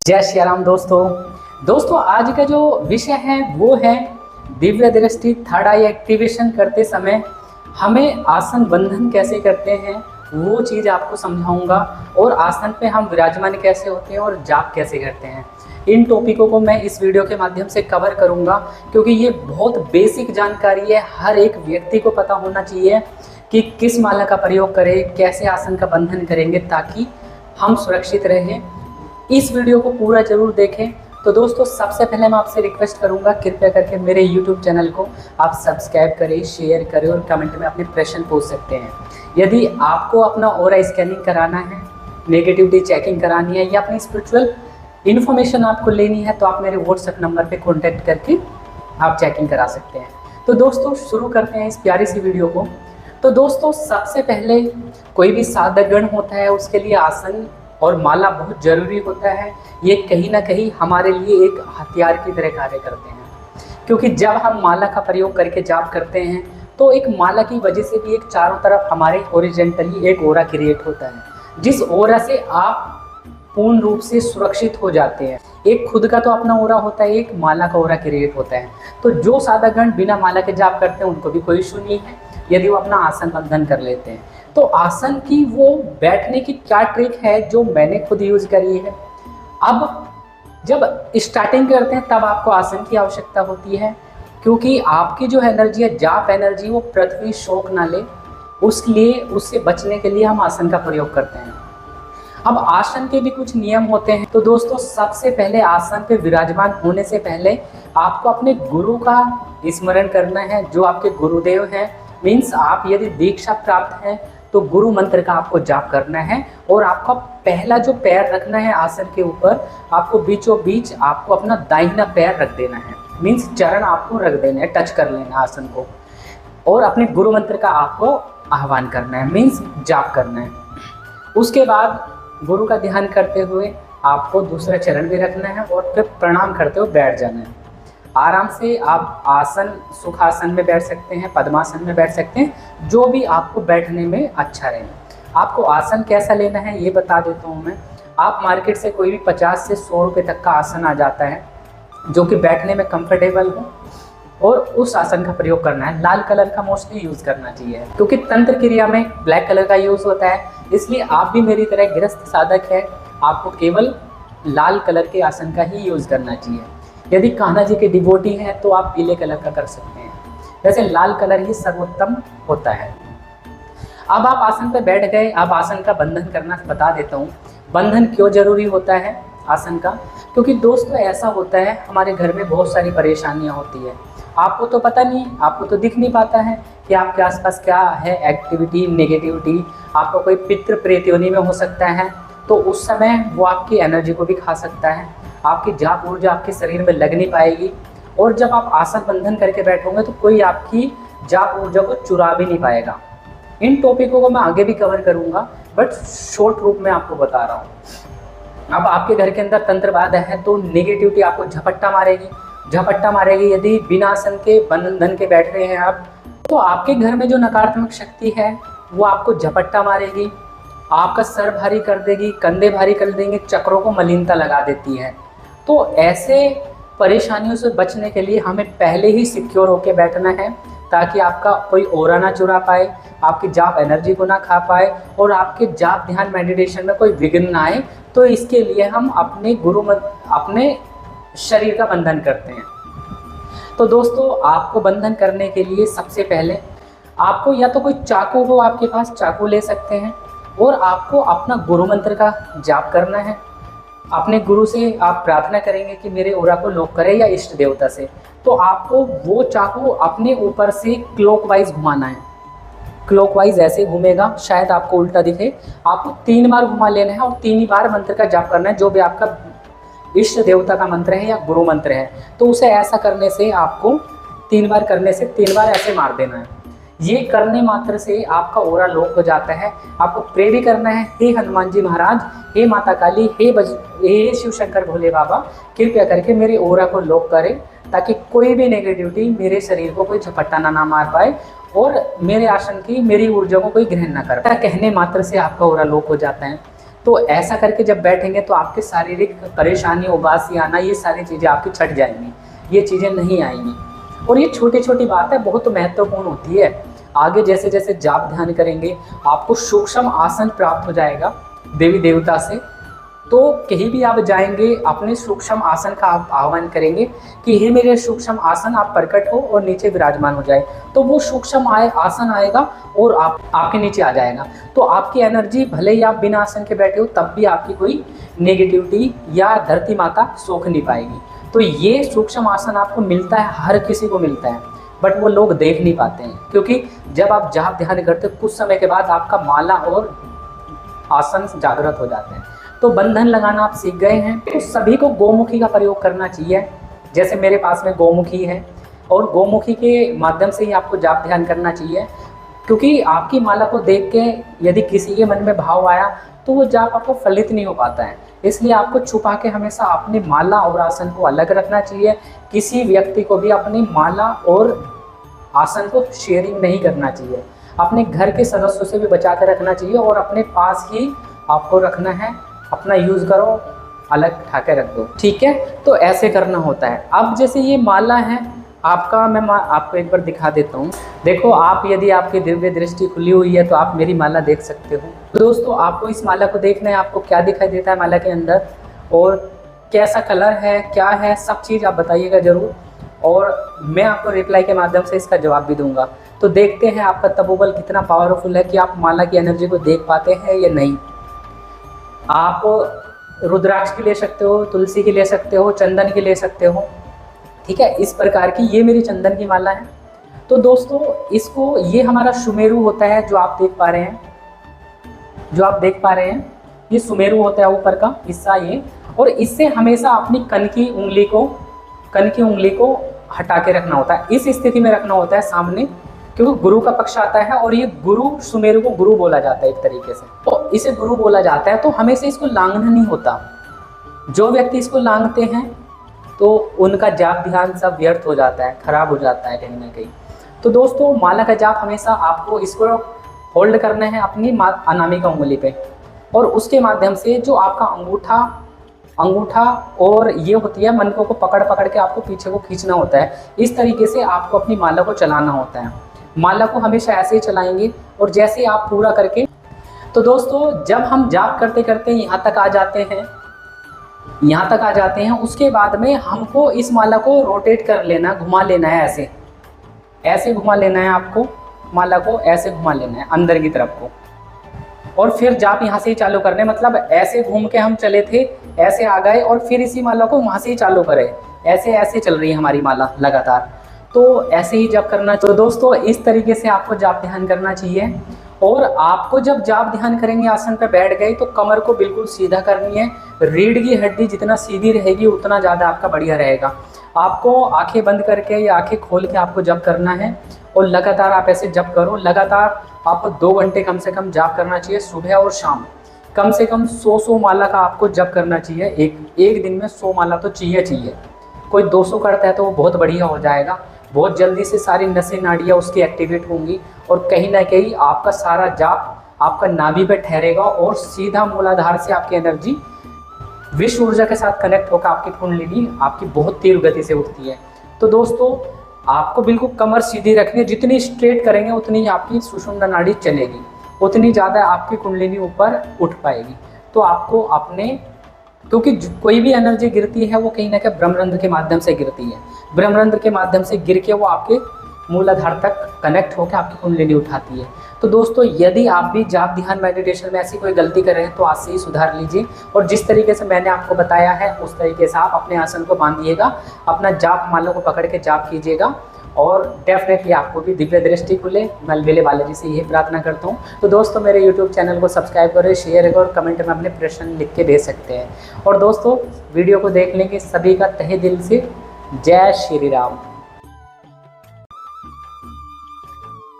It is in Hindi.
जय श्री राम दोस्तों आज का जो विषय है वो है दिव्य दृष्टि थर्ड आई एक्टिवेशन करते समय हमें आसन बंधन कैसे करते हैं वो चीज़ आपको समझाऊंगा। और आसन पे हम विराजमान कैसे होते हैं और जाप कैसे करते हैं, इन टॉपिकों को मैं इस वीडियो के माध्यम से कवर करूंगा क्योंकि ये बहुत बेसिक जानकारी है। हर एक व्यक्ति को पता होना चाहिए कि किस माला का प्रयोग करें, कैसे आसन का बंधन करेंगे ताकि हम सुरक्षित रहें। इस वीडियो को पूरा जरूर देखें। तो दोस्तों सबसे पहले मैं आपसे रिक्वेस्ट करूंगा, कृपया करके मेरे YouTube चैनल को आप सब्सक्राइब करें, शेयर करें और कमेंट में अपने प्रश्न पूछ सकते हैं। यदि आपको अपना ऑरा स्कैनिंग कराना है, नेगेटिविटी चेकिंग करानी है या अपनी स्पिरिचुअल इन्फॉर्मेशन आपको लेनी है तो आप मेरे व्हाट्सएप नंबर पे कॉन्टैक्ट करके आप चेकिंग करा सकते हैं। तो दोस्तों शुरू करते हैं इस प्यारी सी वीडियो को। तो दोस्तों सबसे पहले कोई भी साधकगण होता है उसके लिए आसन और माला बहुत ज़रूरी होता है। ये कहीं ना कहीं हमारे लिए एक हथियार की तरह कार्य करते हैं क्योंकि जब हम माला का प्रयोग करके जाप करते हैं तो एक माला की वजह से भी एक चारों तरफ हमारे हॉरिजॉन्टली एक ऑरा क्रिएट होता है जिस ऑरा से आप पूर्ण रूप से सुरक्षित हो जाते हैं। एक खुद का तो अपना ऑरा होता है, एक माला का ऑरा क्रिएट होता है। तो जो साधकगण बिना माला के जाप करते हैं उनको भी कोई इशू नहीं है यदि वो अपना आसन बंधन कर लेते हैं। तो आसन की वो बैठने की क्या ट्रिक है जो मैंने खुद यूज़ करी है। अब जब स्टार्टिंग करते हैं तब आपको आसन की आवश्यकता होती है क्योंकि आपकी जो एनर्जी है, जाप एनर्जी, वो पृथ्वी शोक ना ले, उससे बचने के लिए हम आसन का प्रयोग करते हैं। अब आसन के भी कुछ नियम होते हैं। तो दोस्तों सबसे पहले आसन पे विराजमान होने से पहले आपको अपने गुरु का स्मरण करना है, जो आपके गुरुदेव हैं। मीन्स आप यदि दीक्षा प्राप्त है तो गुरु मंत्र का आपको जाप करना है और आपका पहला जो पैर रखना है आसन के ऊपर, आपको बीचों बीच आपको अपना दाहिना पैर रख देना है। मीन्स चरण आपको रख देना है, टच कर लेना आसन को और अपने गुरु मंत्र का आपको आह्वान करना है, मीन्स जाप करना है। उसके बाद गुरु का ध्यान करते हुए आपको दूसरा चरण भी रखना है और फिर प्रणाम करते हुए बैठ जाना है। आराम से आप आसन, सुखासन में बैठ सकते हैं, पद्मासन में बैठ सकते हैं, जो भी आपको बैठने में अच्छा रहे। आपको आसन कैसा लेना है ये बता देता हूँ मैं। आप मार्केट से कोई भी 50 से 100 रुपये तक का आसन आ जाता है जो कि बैठने में कंफर्टेबल हो और उस आसन का प्रयोग करना है। लाल कलर का मोस्टली यूज़ करना चाहिए क्योंकि तंत्र क्रिया में ब्लैक कलर का यूज़ होता है, इसलिए आप भी मेरी तरह गृहस्थ साधक है, आपको केवल लाल कलर के आसन का ही यूज़ करना चाहिए। यदि कान्हा जी के डिवोटी हैं तो आप पीले कलर का कर सकते हैं, वैसे लाल कलर ही सर्वोत्तम होता है। अब आप आसन पर बैठ गए, अब आसन का बंधन करना बता देता हूँ। बंधन क्यों जरूरी होता है आसन का, क्योंकि दोस्तों ऐसा होता है हमारे घर में बहुत सारी परेशानियाँ होती है। आपको तो पता नहीं, आपको तो दिख नहीं पाता है कि आपके आसपास क्या है एक्टिविटी, नेगेटिविटी। आपको कोई पितृ प्रेत योनि में हो सकता है तो उस समय वो आपकी एनर्जी को भी खा सकता है, आपकी जाप ऊर्जा आपके शरीर में लग नहीं पाएगी। और जब आप आसन बंधन करके बैठोगे तो कोई आपकी जाप ऊर्जा को चुरा भी नहीं पाएगा। इन टॉपिकों को मैं आगे भी कवर करूंगा बट शॉर्ट रूप में आपको बता रहा हूँ। अब आपके घर के अंदर तंत्र बाधा है तो नेगेटिविटी आपको झपट्टा मारेगी। यदि बिना आसन के बंधन के बैठ रहे हैं आप तो आपके घर में जो नकारात्मक शक्ति है वो आपको झपट्टा मारेगी, आपका सर भारी कर देगी, कंधे भारी कर देंगे, चक्रों को मलिनता लगा देती है। तो ऐसे परेशानियों से बचने के लिए हमें पहले ही सिक्योर होकर बैठना है ताकि आपका कोई ऑरा ना चुरा पाए, आपकी जाप एनर्जी को ना खा पाए और आपके जाप ध्यान मेडिटेशन में कोई विघ्न ना आए। तो इसके लिए हम अपने शरीर का बंधन करते हैं। तो दोस्तों आपको बंधन करने के लिए सबसे पहले आपको या तो कोई चाकू हो, आपके पास चाकू ले सकते हैं और आपको अपना गुरु मंत्र का जाप करना है। अपने गुरु से आप प्रार्थना करेंगे कि मेरे ऑरा को लॉक करे या इष्ट देवता से। तो आपको वो चाकू अपने ऊपर से क्लॉकवाइज घुमाना है। क्लॉकवाइज ऐसे घूमेगा, शायद आपको उल्टा दिखे, आपको 3 बार घुमा लेना है और 3 ही बार मंत्र का जाप करना है, जो भी आपका इष्ट देवता का मंत्र है या गुरु मंत्र है। तो उसे ऐसा करने से आपको 3 बार करने से 3 बार ऐसे मार देना है। ये करने मात्र से आपका ऑरा लॉक हो जाता है। आपको प्रे भी करना है, हे हनुमान जी महाराज, हे माता काली, हे शिव शंकर भोले बाबा, कृपया करके मेरे ऑरा को लॉक करें ताकि कोई भी नेगेटिविटी मेरे शरीर को कोई झपट्टा ना मार पाए और मेरे आसन की, मेरी ऊर्जा को कोई ग्रहण ना कर पाए। कहने मात्र से आपका ऑरा लॉक हो जाता है। तो ऐसा करके जब बैठेंगे तो आपके शारीरिक परेशानी, उबासी आना, ये सारी चीज़ें आपकी छट जाएंगी, ये चीज़ें नहीं आएंगी। और ये छोटी छोटी बातें बहुत महत्वपूर्ण होती है। आगे जैसे जैसे जाप ध्यान करेंगे आपको सूक्ष्म आसन प्राप्त हो जाएगा देवी देवता से। तो कहीं भी आप जाएंगे अपने सूक्ष्म आसन का आप आह्वान करेंगे कि हे मेरे सूक्ष्म आसन आप प्रकट हो और नीचे विराजमान हो जाए, तो वो सूक्ष्म आसन आएगा और आपके नीचे आ जाएगा। तो आपकी एनर्जी, भले ही आप बिना आसन के बैठे हो तब भी आपकी कोई नेगेटिविटी या धरती माता सोख नहीं पाएगी। तो ये सूक्ष्म आसन आपको मिलता है, हर किसी को मिलता है, बट वो लोग देख नहीं पाते हैं, क्योंकि जब आप जाप ध्यान करते हो कुछ समय के बाद आपका माला और आसन जागृत हो जाते हैं। तो बंधन लगाना आप सीख गए हैं, तो सभी को गोमुखी का प्रयोग करना चाहिए। जैसे मेरे पास में गोमुखी है, और गोमुखी के माध्यम से ही आपको जाप ध्यान करना चाहिए, क्योंकि आपकी माला को देख के यदि किसी के मन में भाव आया तो वो जाप आपको फलित नहीं हो पाता है। इसलिए आपको छुपा के हमेशा अपनी माला और आसन को अलग रखना चाहिए। किसी व्यक्ति को भी अपनी माला और आसन को शेयरिंग नहीं करना चाहिए। अपने घर के सदस्यों से भी बचा कर रखना चाहिए, और अपने पास ही आपको रखना है। अपना यूज़ करो, अलग उठा के रख दो, ठीक है। तो ऐसे करना होता है। अब जैसे ये माला है आपका, मैं आपको एक बार दिखा देता हूँ। देखो आप, यदि आपकी दिव्य दृष्टि खुली हुई है तो आप मेरी माला देख सकते हो। तो दोस्तों आपको इस माला को देखना है, आपको क्या दिखाई देता है माला के अंदर, और कैसा कलर है, क्या है, सब चीज़ आप बताइएगा ज़रूर, और मैं आपको रिप्लाई के माध्यम से इसका जवाब भी दूंगा। तो देखते हैं आपका तपोबल कितना पावरफुल है कि आप माला की एनर्जी को देख पाते हैं या नहीं। आप रुद्राक्ष की ले सकते हो, तुलसी की ले सकते हो, चंदन की ले सकते हो, ठीक है। इस प्रकार की ये मेरी चंदन की माला है। तो दोस्तों इसको, ये हमारा सुमेरु होता है जो आप देख पा रहे हैं, ये सुमेरु होता है ऊपर का हिस्सा ये। और इससे हमेशा अपनी कन की उंगली को हटा के रखना होता है, इस स्थिति में रखना होता है सामने, क्योंकि गुरु का पक्ष आता है। और ये गुरु, सुमेरु को गुरु बोला जाता है एक तरीके से, तो इसे गुरु बोला जाता है। तो हमेशा इसको लांघना नहीं होता। जो व्यक्ति इसको लांघते हैं तो उनका जाप ध्यान सब व्यर्थ हो जाता है, खराब हो जाता है कहीं ना कहीं। तो दोस्तों माला का जाप हमेशा आपको इसको होल्ड करना है अपनी अनामिका उंगली पे, और उसके माध्यम से जो आपका अंगूठा और ये होती है, मनकों को पकड़ के आपको पीछे को खींचना होता है। इस तरीके से आपको अपनी माला को चलाना होता है। माला को हमेशा ऐसे ही चलाएंगे, और जैसे आप पूरा करके, तो दोस्तों जब हम जाप करते करते यहाँ तक आ जाते हैं, उसके बाद में हमको इस माला को रोटेट कर लेना, घुमा लेना है, ऐसे घुमा लेना है। आपको माला को ऐसे घुमा लेना है अंदर की तरफ को, और फिर जाप यहाँ से ही चालू करने, मतलब ऐसे घूम के हम चले थे, ऐसे आ गए, और फिर इसी माला को वहाँ से ही चालू करें। ऐसे चल रही है हमारी माला लगातार, तो ऐसे ही जाप करना। तो दोस्तों इस तरीके से आपको जाप ध्यान करना चाहिए। और आपको जब जाप ध्यान करेंगे, आसन पर बैठ गए, तो कमर को बिल्कुल सीधा करनी है। रीढ़ की हड्डी जितना सीधी रहेगी उतना ज़्यादा आपका बढ़िया रहेगा। आपको आंखें बंद करके या आंखें खोल के आपको जप करना है, और लगातार आप ऐसे जप करो। लगातार आपको 2 घंटे कम से कम जाप करना चाहिए, सुबह और शाम। कम से कम 100 माला का आपको जप करना चाहिए। एक दिन में 100 माला तो चाहिए। कोई 200 करता है तो वो बहुत बढ़िया हो जाएगा। बहुत जल्दी से सारी नसें नाड़ियाँ उसकी एक्टिवेट होंगी, और कहीं ना कहीं आपका सारा जाप आपका नाभि पे ठहरेगा, और सीधा मूलाधार से आपकी एनर्जी विश्व ऊर्जा के साथ कनेक्ट होकर आपकी कुंडलिनी आपकी बहुत तेज गति से उठती है। तो दोस्तों आपको बिल्कुल कमर सीधी रखनी है। जितनी स्ट्रेट करेंगे उतनी ही आपकी सुषुम्ना नाड़ी चलेगी, उतनी ज़्यादा आपकी कुंडलिनी ऊपर उठ पाएगी। तो आपको अपने, क्योंकि कोई भी एनर्जी गिरती है वो कहीं ना कहीं ब्रह्मरंध्र के माध्यम से गिरती है। ब्रह्मरंध्र के माध्यम से गिर के वो आपके मूलाधार तक कनेक्ट होकर आपकी कुंडलिनी उठाती है। तो दोस्तों यदि आप भी जाप ध्यान मेडिटेशन में ऐसी कोई गलती कर रहे हैं तो आज से ही सुधार लीजिए, और जिस तरीके से मैंने आपको बताया है उस तरीके से आप अपने आसन को बांधिएगा, अपना जाप माला को पकड़ के जाप कीजिएगा, और डेफिनेटली आपको भी दिव्य दृष्टि खुले। मैं अलबेले बालाजी से यही प्रार्थना करता हूँ। तो दोस्तों मेरे यूट्यूब चैनल को सब्सक्राइब करें, शेयर करें, और कमेंट में अपने प्रश्न लिख के भेज सकते हैं। और दोस्तों वीडियो को देखने के सभी का तहे दिल से जय श्री राम।